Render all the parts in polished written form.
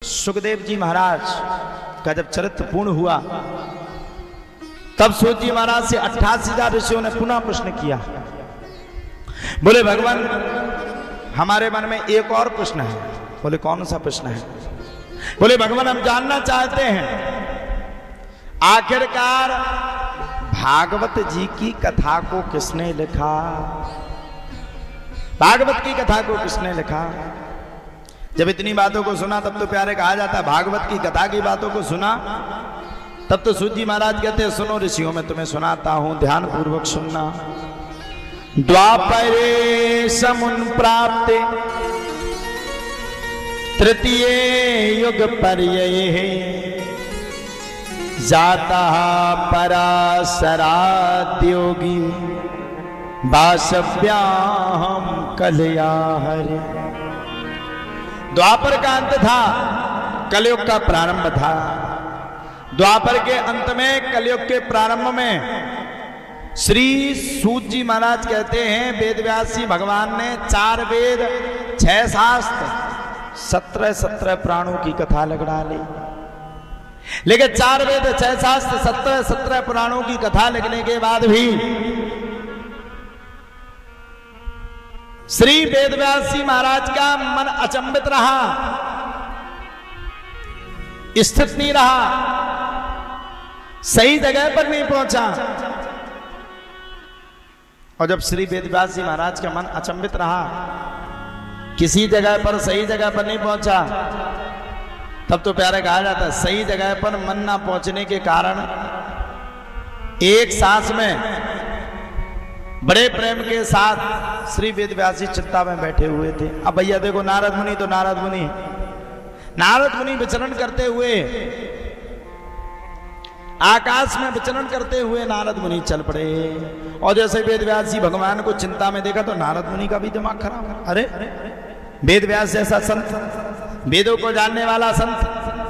सुखदेव जी महाराज का जब चरित्र पूर्ण हुआ तब सूत जी महाराज से 88,000 ऋषियों ने पुनः प्रश्न किया। बोले भगवान हमारे मन में एक और प्रश्न है। बोले कौन सा प्रश्न है? बोले भगवान हम जानना चाहते हैं आखिरकार भागवत जी की कथा को किसने लिखा? भागवत की कथा को किसने लिखा? जब इतनी बातों को सुना तब तो प्यारे कहा जाता है भागवत की कथा की बातों को सुना तब तो सूत जी महाराज कहते हैं सुनो ऋषियों मैं तुम्हें सुनाता हूं, ध्यान पूर्वक सुनना। द्वापरे समुन प्राप्ते तृतीय युग पर्यये जाता पराशराद्योगी वासव्याम कलया हरे। द्वापर का अंत था, कलयुग का प्रारंभ था। द्वापर के अंत में कलयुग के प्रारंभ में श्री सूत जी महाराज कहते हैं वेदव्यास जी भगवान ने 4 वेद 6 शास्त्र 17 पुराणों की कथा लिख डाली। लेकिन 4 वेद 6 शास्त्र 17 पुराणों की कथा लिखने के बाद भी श्री वेदव्यास जी महाराज का मन अचंभित रहा, स्थित नहीं रहा, सही जगह पर नहीं पहुंचा। और जब श्री वेदव्यास जी महाराज का मन अचंभित रहा, किसी जगह पर सही जगह पर नहीं पहुंचा, तब तो प्यारे कहा जाता है सही जगह पर मन ना पहुंचने के कारण एक सांस में बड़े प्रेम के साथ श्री वेदव्यास जी चिंता में बैठे हुए थे। अब भैया देखो नारद मुनि तो नारद मुनि विचरण करते हुए आकाश में विचरण करते हुए नारद मुनि चल पड़े। और जैसे वेदव्यास जी भगवान को चिंता में देखा तो नारद मुनि का भी दिमाग खराब। अरे वेदव्यास जैसा संत, वेदों को जानने वाला संत,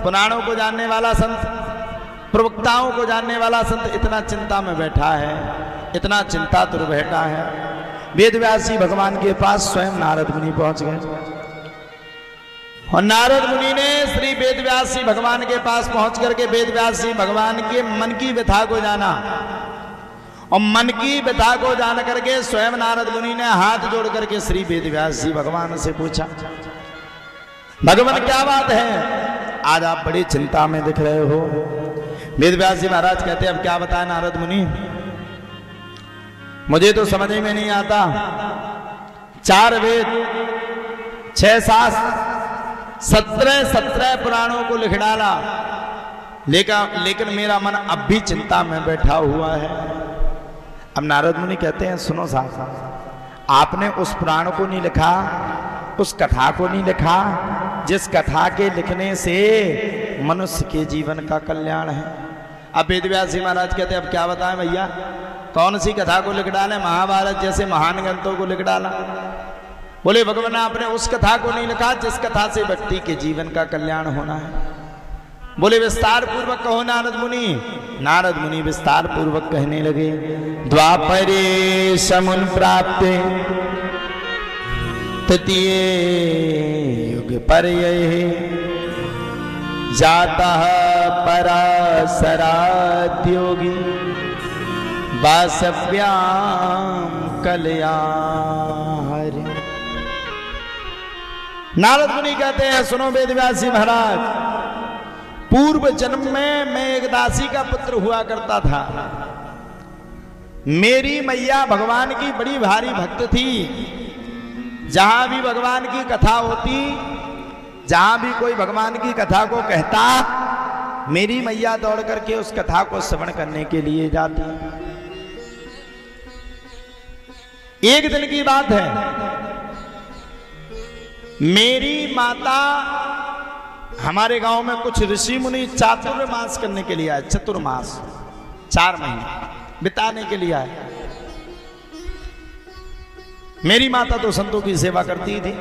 पुराणों को जानने वाला संत, प्रवक्ताओं को जानने वाला संत इतना चिंता में बैठा है, इतना चिंतातुर बैठा है। वेदव्यास जी भगवान के पास स्वयं नारद मुनि पहुंच गए और नारद मुनि ने श्री वेदव्यास जी भगवान के पास पहुंच करके वेदव्यास जी भगवान के मन की व्यथा को जाना और मन की व्यथा को जान करके स्वयं नारद मुनि ने हाथ जोड़ करके श्री वेदव्यास जी भगवान से पूछा भगवान क्या बात है, आज आप बड़ी चिंता में दिख रहे हो। वेदव्यास जी महाराज कहते हैं अब क्या बताएं नारद मुनि, मुझे तो समझ में नहीं आता। 4 वेद 6 शास्त्र 17 पुराणों को लिख डाला, लेकिन मेरा मन अब भी चिंता में बैठा हुआ है। अब नारद मुनि कहते हैं सुनो साहब, आपने उस पुराण को नहीं लिखा, उस कथा को नहीं लिखा जिस कथा के लिखने से मनुष्य के जीवन का कल्याण है। अब वेदव्यास जी महाराज कहते हैं अब क्या बताएं भैया, कौन सी कथा को लिख डाले? महाभारत जैसे महान ग्रंथों को लिख डाला। बोले भगवान आपने उस कथा को नहीं लिखा जिस कथा से व्यक्ति के जीवन का कल्याण होना है। बोले विस्तार पूर्वक कहो नारद मुनि। नारद मुनि विस्तार पूर्वक कहने लगे द्वापरे समुन प्राप्ते तृतीय युग पर्यये जाता पराशराद्योगी वासव्याम कलया हरे। नारद मुनि कहते हैं सुनो वेदव्यास जी महाराज, पूर्व जन्म में मैं एक दासी का पुत्र हुआ करता था। मेरी मैया भगवान की बड़ी भारी भक्त थी। जहां भी भगवान की कथा होती, जहां भी कोई भगवान की कथा को कहता, मेरी मैया दौड़ करके उस कथा को श्रवण करने के लिए जाती। एक दिन की बात है, मेरी माता हमारे गांव में कुछ ऋषि मुनि चातुर्मास करने के लिए आए। चतुर्मास 4 महीने बिताने के लिए आए। मेरी माता तो संतों की सेवा करती थी,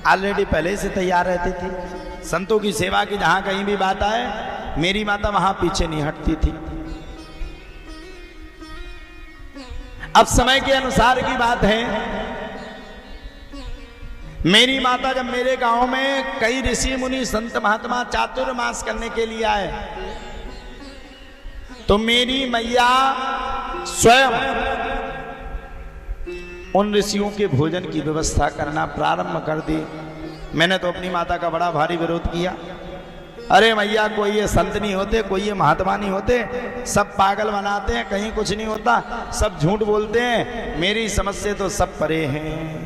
ऑलरेडी पहले से तैयार रहती थी। संतों की सेवा की जहां कहीं भी बात आए मेरी माता वहां पीछे नहीं हटती थी। अब समय के अनुसार की बात है, मेरी माता जब मेरे गांव में कई ऋषि मुनि संत महात्मा चातुर्मास करने के लिए आए, तो मेरी मैया स्वयं उन ऋषियों के भोजन की व्यवस्था करना प्रारंभ कर दी। मैंने तो अपनी माता का बड़ा भारी विरोध किया। अरे मैया, कोई ये संत नहीं होते, कोई ये महात्मा नहीं होते, सब पागल बनाते हैं, कहीं कुछ नहीं होता, सब झूठ बोलते हैं, मेरी समझ से तो सब परे हैं।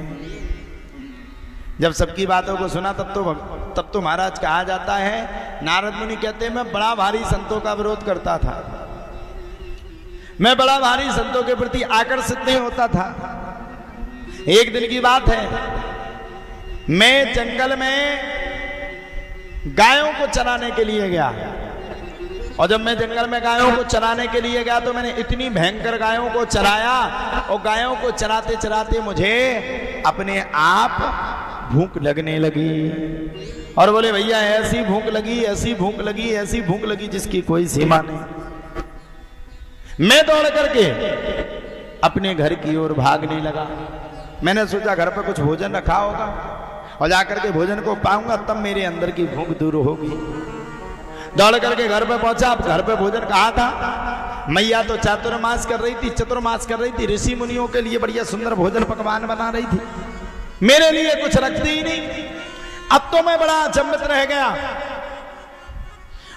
जब सबकी बातों को सुना तब तो महाराज कहा जाता है, नारद मुनि कहते हैं मैं बड़ा भारी संतों का विरोध करता था, मैं बड़ा भारी संतों के प्रति आकर्षित नहीं होता था। एक दिन की बात है, मैं जंगल में गायों को चराने के लिए गया, और जब मैं जंगल में गायों को चराने के लिए गया तो मैंने इतनी भयंकर गायों को चराया, और गायों को चराते चराते मुझे अपने आप भूख लगने लगी। और बोले भैया, ऐसी भूख लगी, ऐसी भूख लगी, ऐसी भूख लगी जिसकी कोई सीमा नहीं। मैं दौड़ करके अपने घर की ओर भागने लगा। मैंने सोचा घर पर कुछ भोजन रखा होगा, और जाकर के भोजन को पाऊंगा तब मेरे अंदर की भूख दूर होगी। दौड़ करके घर पे पहुंचा। अब घर पे भोजन कहा था, मैया तो चातुर्मास कर रही थी, चतुर्मास कर रही थी, ऋषि मुनियों के लिए बढ़िया सुंदर भोजन पकवान बना रही थी, मेरे लिए कुछ रखती ही नहीं। अब तो मैं बड़ा अचंभित रह गया,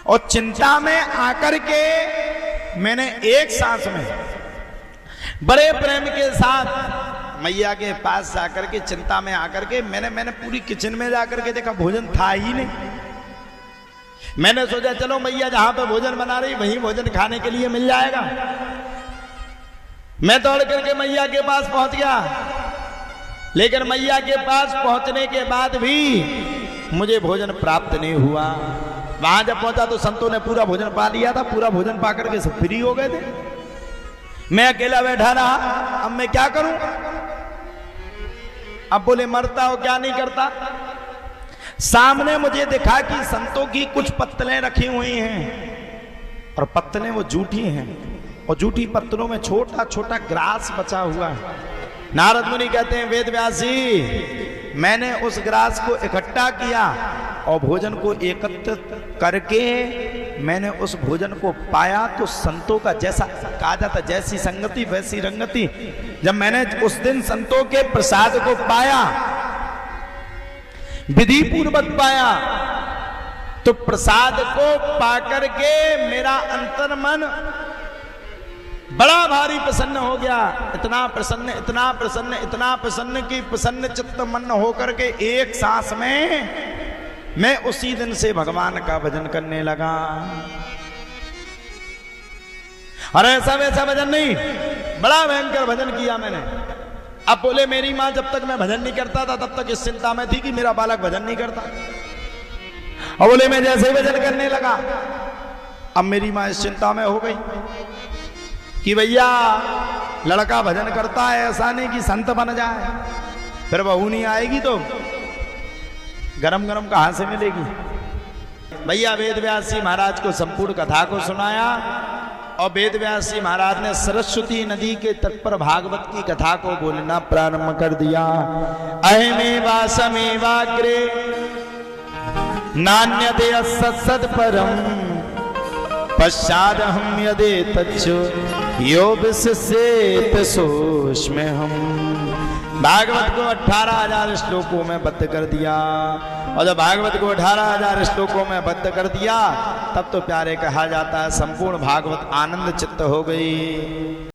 और चिंता में आकर के मैंने एक सांस में बड़े प्रेम के साथ मैया के पास जाकर के, चिंता में आकर के मैंने पूरी किचन में जाकर के देखा, भोजन था ही नहीं। मैंने सोचा चलो मैया जहां पे भोजन बना रही वहीं भोजन खाने के लिए मिल जाएगा। मैं दौड़ करके मैया के पास पहुंच गया, लेकिन मैया के पास पहुंचने के बाद भी मुझे भोजन प्राप्त नहीं हुआ। वहां जब पहुंचा तो संतों ने पूरा भोजन पा लिया था, पूरा भोजन पा करके सब फ्री हो गए थे। मैं अकेला बैठा रहा, अब मैं क्या करूं? अब बोले मरता हो क्या नहीं करता। सामने मुझे दिखा कि संतों की कुछ पत्तलें रखी हुई हैं, और पत्तलें वो जूठी हैं, और जूठी पत्तलों में छोटा छोटा ग्रास बचा हुआ है। नारद मुनि कहते हैं, वेद व्यास जी, मैंने उस ग्रास को इकट्ठा किया और भोजन को एकत्रित करके मैंने उस भोजन को पाया, तो संतों का जैसा कहा जाता, जैसी संगति वैसी रंगति। जब मैंने उस दिन संतों के प्रसाद को पाया, विधि पूर्वक पाया, तो प्रसाद को पाकर के मेरा अंतर्मन बड़ा भारी प्रसन्न हो गया। इतना प्रसन्न, इतना प्रसन्न, इतना प्रसन्न कि प्रसन्न चित्त मन होकर के एक सांस में मैं उसी दिन से भगवान का भजन करने लगा। और ऐसा वैसा भजन नहीं, बड़ा भयंकर भजन किया मैंने। अब बोले मेरी माँ जब तक मैं भजन नहीं करता था तब तक इस चिंता में थी कि मेरा बालक भजन नहीं करता, और बोले मैं जैसे ही भजन करने लगा, अब मेरी माँ इस चिंता में हो गई कि भैया लड़का भजन करता है, ऐसा नहीं कि संत बन जाए, फिर बहू नहीं आएगी तो गरम गरम कहां से मिलेगी। भैया वेद व्यास जी महाराज को संपूर्ण कथा को सुनाया, और वेद व्यास जी महाराज ने सरस्वती नदी के तट पर भागवत की कथा को बोलना प्रारंभ कर दिया। अहमेवासमेवाग्रे नान्यते असत्सत् परम पश्चादहं यदे तच्चो यो विशेषेत सोष्मे हम। भागवत को 18,000 श्लोकों में बद्ध कर दिया, और जब भागवत को 18,000 श्लोकों में बद्ध कर दिया तब तो प्यारे कहा जाता है संपूर्ण भागवत आनंद चित्त हो गई।